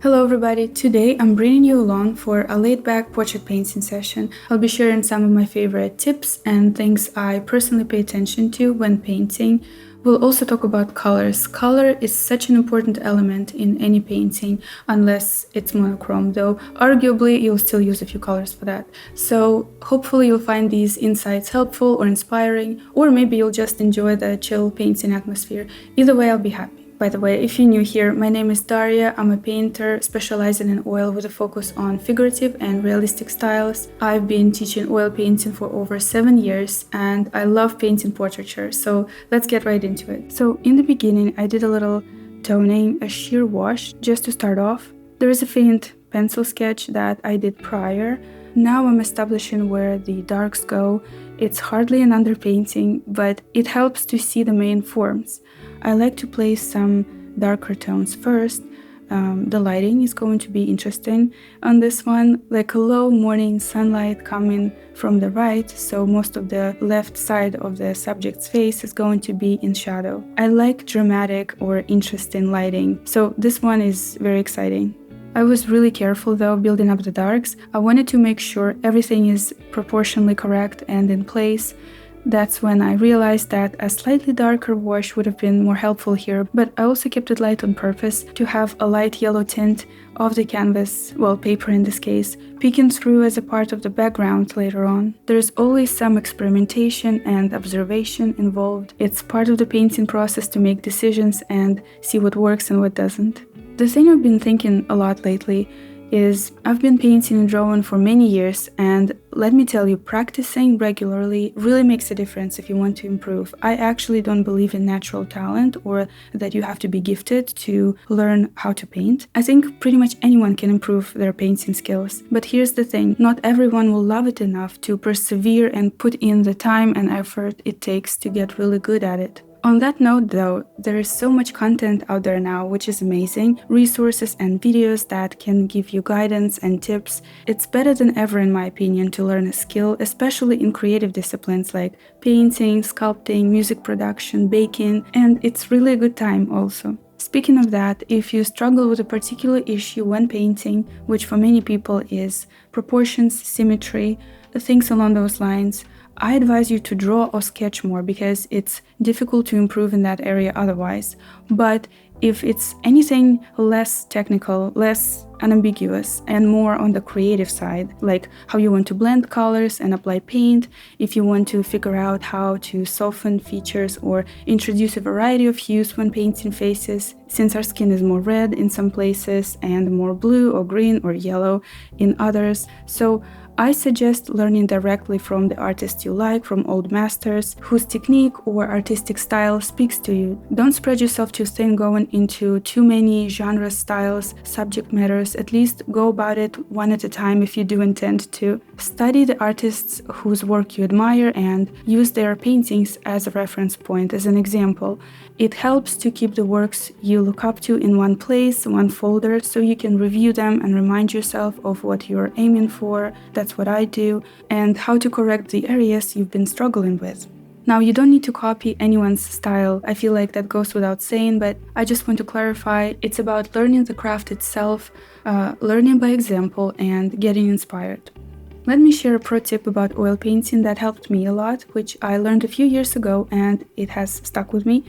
Hello everybody, today I'm bringing you along for a laid-back portrait painting session. I'll be sharing some of my favorite tips and things I personally pay attention to when painting. We'll also talk about colors. Color is such an important element in any painting, unless it's monochrome, though arguably you'll still use a few colors for that. So hopefully you'll find these insights helpful or inspiring, or maybe you'll just enjoy the chill painting atmosphere. Either way, I'll be happy. By the way, if you're new here, my name is Daria. I'm a painter specializing in oil with a focus on figurative and realistic styles. I've been teaching oil painting for over 7 years and I love painting portraiture, so let's get right into it. So in the beginning, I did a little toning, a sheer wash, just to start off. There is a faint pencil sketch that I did prior. Now I'm establishing where the darks go. It's hardly an underpainting, but it helps to see the main forms. I like to place some darker tones first. The lighting is going to be interesting on this one, like a low morning sunlight coming from the right, so most of the left side of the subject's face is going to be in shadow. I like dramatic or interesting lighting, so this one is very exciting. I was really careful though building up the darks. I wanted to make sure everything is proportionally correct and in place. That's when I realized that a slightly darker wash would have been more helpful here, but I also kept it light on purpose to have a light yellow tint of the canvas, well, paper in this case, peeking through as a part of the background later on. There's always some experimentation and observation involved. It's part of the painting process to make decisions and see what works and what doesn't. The thing I've been thinking a lot lately is I've been painting and drawing for many years, and let me tell you, practicing regularly really makes a difference if you want to improve. I actually don't believe in natural talent or that you have to be gifted to learn how to paint. I think pretty much anyone can improve their painting skills. But here's the thing, not everyone will love it enough to persevere and put in the time and effort it takes to get really good at it. On that note though, there is so much content out there now, which is amazing, resources and videos that can give you guidance and tips. It's better than ever in my opinion to learn a skill, especially in creative disciplines like painting, sculpting, music production, baking, and it's really a good time also. Speaking of that, if you struggle with a particular issue when painting, which for many people is proportions, symmetry, things along those lines, I advise you to draw or sketch more because it's difficult to improve in that area otherwise. But if it's anything less technical, less unambiguous, and more on the creative side, like how you want to blend colors and apply paint, if you want to figure out how to soften features or introduce a variety of hues when painting faces, since our skin is more red in some places and more blue or green or yellow in others. So I suggest learning directly from the artists you like, from old masters, whose technique or artistic style speaks to you. Don't spread yourself too thin going into too many genres, styles, subject matters. At least go about it one at a time if you do intend to. Study the artists whose work you admire and use their paintings as a reference point, as an example. It helps to keep the works you look up to in one place, one folder, so you can review them and remind yourself of what you're aiming for. That's what I do, and how to correct the areas you've been struggling with. Now, you don't need to copy anyone's style. I feel like that goes without saying, but I just want to clarify, it's about learning the craft itself, learning by example, and getting inspired. Let me share a pro tip about oil painting that helped me a lot, which I learned a few years ago and it has stuck with me.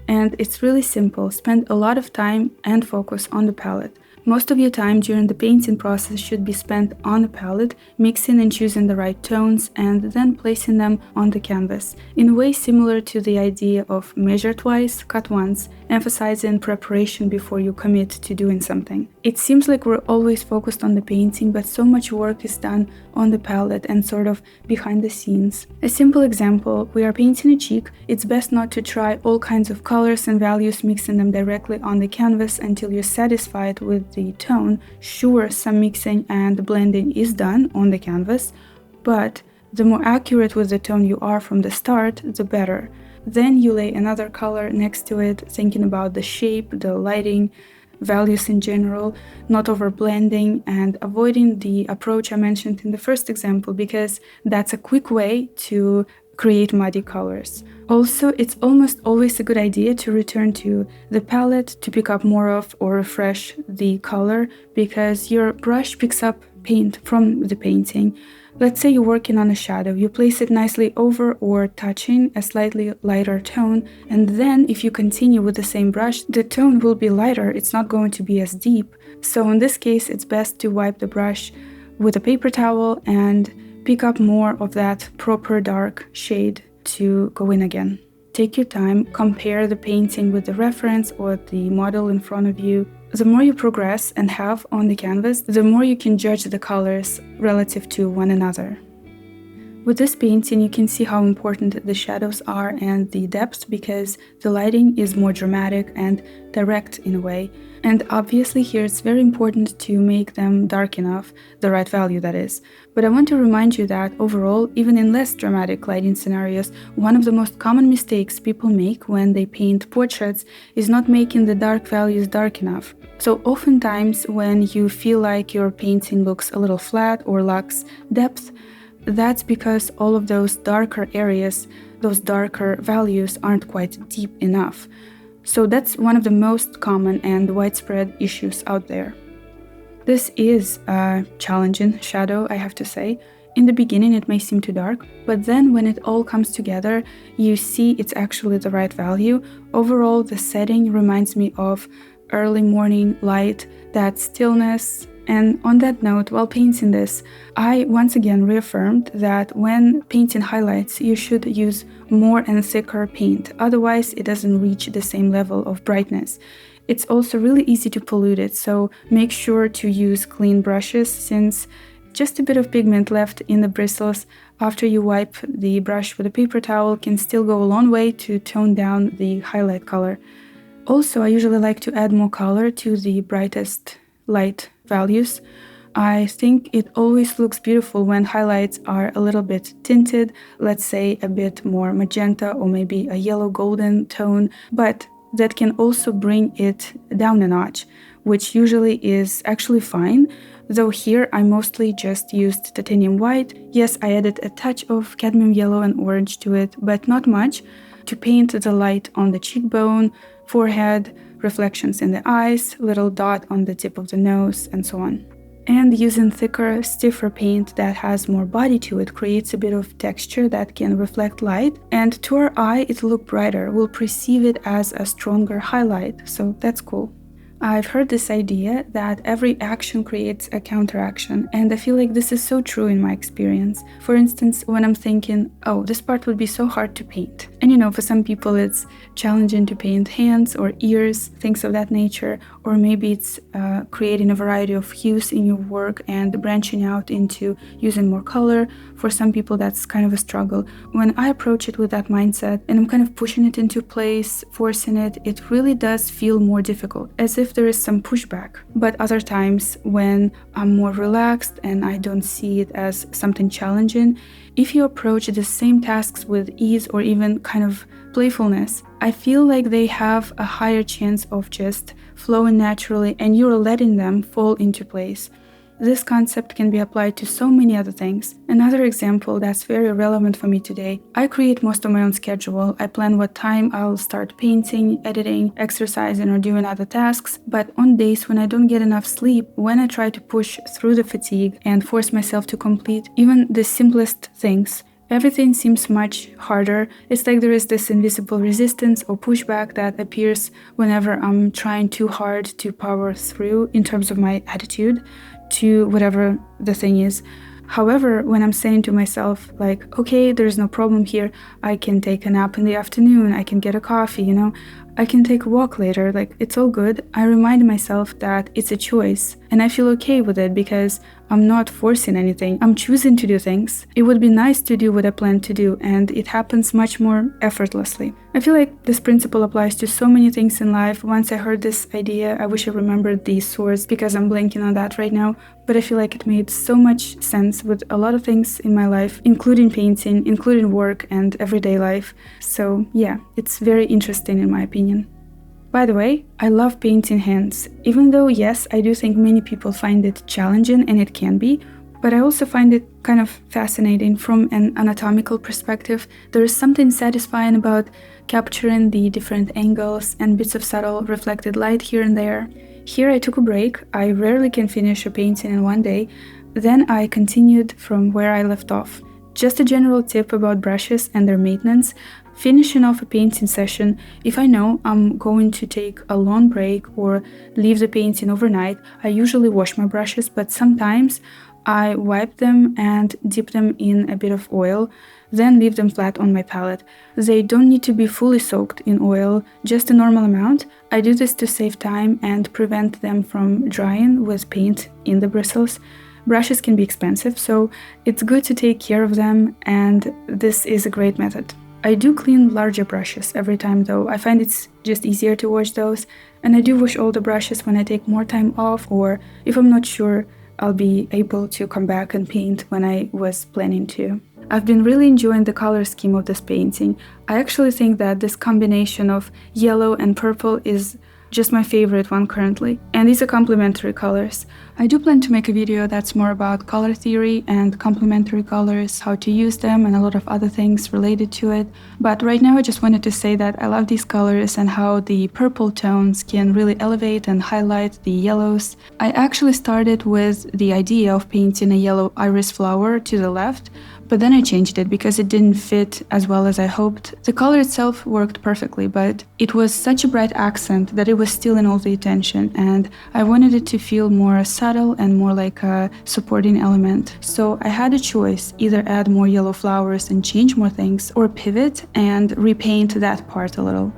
And it's really simple. Spend a lot of time and focus on the palette. Most of your time during the painting process should be spent on the palette, mixing and choosing the right tones, and then placing them on the canvas, in a way similar to the idea of measure twice, cut once, emphasizing preparation before you commit to doing something. It seems like we're always focused on the painting, but so much work is done on the palette and sort of behind the scenes. A simple example, we are painting a cheek. It's best not to try all kinds of colors and values, mixing them directly on the canvas until you're satisfied with the tone. Sure, some mixing and blending is done on the canvas, but the more accurate with the tone you are from the start, the better. Then you lay another color next to it, thinking about the shape, the lighting, values in general, not over blending and avoiding the approach I mentioned in the first example, because that's a quick way to create muddy colors. Also, it's almost always a good idea to return to the palette to pick up more of or refresh the color, because your brush picks up paint from the painting. Let's say you're working on a shadow, you place it nicely over or touching a slightly lighter tone, and then if you continue with the same brush, the tone will be lighter, it's not going to be as deep. So in this case, it's best to wipe the brush with a paper towel and pick up more of that proper dark shade to go in again. Take your time, compare the painting with the reference or the model in front of you. The more you progress and have on the canvas, the more you can judge the colors relative to one another. With this painting, you can see how important the shadows are and the depth, because the lighting is more dramatic and direct in a way. And obviously here it's very important to make them dark enough, the right value that is. But I want to remind you that overall, even in less dramatic lighting scenarios, one of the most common mistakes people make when they paint portraits is not making the dark values dark enough. So oftentimes when you feel like your painting looks a little flat or lacks depth, that's because all of those darker areas, those darker values aren't quite deep enough. So that's one of the most common and widespread issues out there. This is a challenging shadow, I have to say. In the beginning it may seem too dark, but then when it all comes together, you see it's actually the right value. Overall, the setting reminds me of early morning light, that stillness. And on that note, while painting this, I once again reaffirmed that when painting highlights, you should use more and thicker paint, otherwise it doesn't reach the same level of brightness. It's also really easy to pollute it, so make sure to use clean brushes, since just a bit of pigment left in the bristles after you wipe the brush with a paper towel can still go a long way to tone down the highlight color. Also, I usually like to add more color to the brightest light values. I think it always looks beautiful when highlights are a little bit tinted, let's say a bit more magenta or maybe a yellow golden tone, but that can also bring it down a notch, which usually is actually fine. Though here I mostly just used titanium white. Yes, I added a touch of cadmium yellow and orange to it, but not much, to paint the light on the cheekbone, forehead, reflections in the eyes, little dot on the tip of the nose, and so on. And using thicker, stiffer paint that has more body to it creates a bit of texture that can reflect light, and to our eye it will look brighter, we'll perceive it as a stronger highlight, so that's cool. I've heard this idea that every action creates a counteraction, and I feel like this is so true in my experience. For instance, when I'm thinking, oh, this part would be so hard to paint. And for some people it's challenging to paint hands or ears, things of that nature, or maybe it's creating a variety of hues in your work and branching out into using more color. For some people that's kind of a struggle. When I approach it with that mindset and I'm kind of pushing it into place, forcing it, it really does feel more difficult, as if there is some pushback. But other times when I'm more relaxed and I don't see it as something challenging, if you approach the same tasks with ease or even kind of playfulness, I feel like they have a higher chance of just flowing naturally and you're letting them fall into place. This concept can be applied to so many other things. Another example that's very relevant for me today, I create most of my own schedule. I plan what time I'll start painting, editing, exercising, or doing other tasks. But on days when I don't get enough sleep, when I try to push through the fatigue and force myself to complete even the simplest things, everything seems much harder. It's like there is this invisible resistance or pushback that appears whenever I'm trying too hard to power through in terms of my attitude to whatever the thing is. However, when I'm saying to myself, like, okay, there's no problem here, I can take a nap in the afternoon, I can get a coffee, I can take a walk later, like, it's all good, I remind myself that it's a choice, and I feel okay with it because I'm not forcing anything, I'm choosing to do things. It would be nice to do what I plan to do, and it happens much more effortlessly. I feel like this principle applies to so many things in life. Once I heard this idea, I wish I remembered the source because I'm blanking on that right now, but I feel like it made so much sense with a lot of things in my life, including painting, including work and everyday life. So yeah, it's very interesting in my opinion. By the way, I love painting hands, even though yes, I do think many people find it challenging, and it can be. but I also find it kind of fascinating from an anatomical perspective. There is something satisfying about capturing the different angles and bits of subtle reflected light here and there. Here I took a break. I rarely can finish a painting in one day. Then I continued from where I left off. Just a general tip about brushes and their maintenance. Finishing off a painting session, if I know I'm going to take a long break or leave the painting overnight, I usually wash my brushes, but sometimes I wipe them and dip them in a bit of oil, then leave them flat on my palette. They don't need to be fully soaked in oil, just a normal amount. I do this to save time and prevent them from drying with paint in the bristles. Brushes can be expensive, so it's good to take care of them, and this is a great method. I do clean larger brushes every time though. I find it's just easier to wash those, and I do wash all the brushes when I take more time off, or if I'm not sure I'll be able to come back and paint when I was planning to. I've been really enjoying the color scheme of this painting. I actually think that this combination of yellow and purple is just my favorite one currently, and these are complementary colors. I do plan to make a video that's more about color theory and complementary colors, how to use them, and a lot of other things related to it. But right now I just wanted to say that I love these colors and how the purple tones can really elevate and highlight the yellows. I actually started with the idea of painting a yellow iris flower to the left, but then I changed it because it didn't fit as well as I hoped. The color itself worked perfectly, but it was such a bright accent that it was stealing all the attention, and I wanted it to feel more subtle and more like a supporting element. So I had a choice, either add more yellow flowers and change more things, or pivot and repaint that part a little.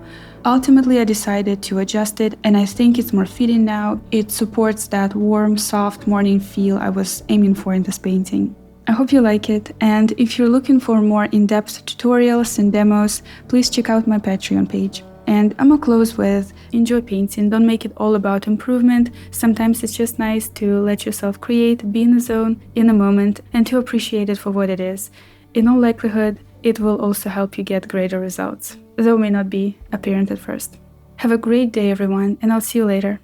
Ultimately, I decided to adjust it, and I think it's more fitting now. It supports that warm, soft morning feel I was aiming for in this painting. I hope you like it, and if you're looking for more in-depth tutorials and demos, please check out my Patreon page. And I'm gonna close with, enjoy painting, don't make it all about improvement. Sometimes it's just nice to let yourself create, be in the zone, in the moment, and to appreciate it for what it is. In all likelihood, it will also help you get greater results, though may not be apparent at first. Have a great day everyone, and I'll see you later.